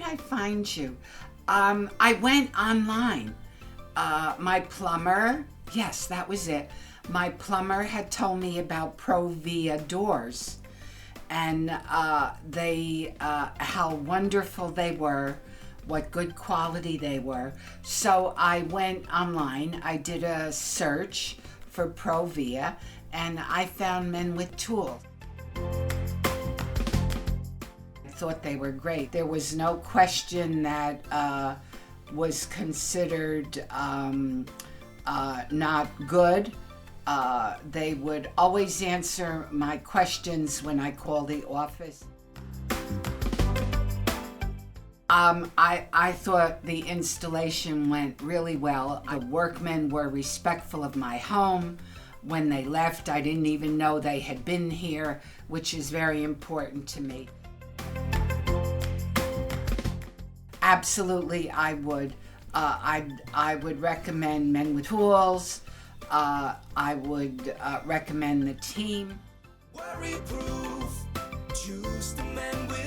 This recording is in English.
I find you? I went online. My plumber, yes, that was it. My plumber had told me about Provia doors, and how wonderful they were, what good quality they were. So I went online, I did a search for Provia, and I found Men with Tools. I thought they were great. There was no question that was considered not good. They would always answer my questions when I called the office. I thought the installation went really well. The workmen were respectful of my home. When they left, I didn't even know they had been here, which is very important to me. Absolutely, I would. I would recommend Men with Tools. I would recommend the team. Worry-proof, choose the men with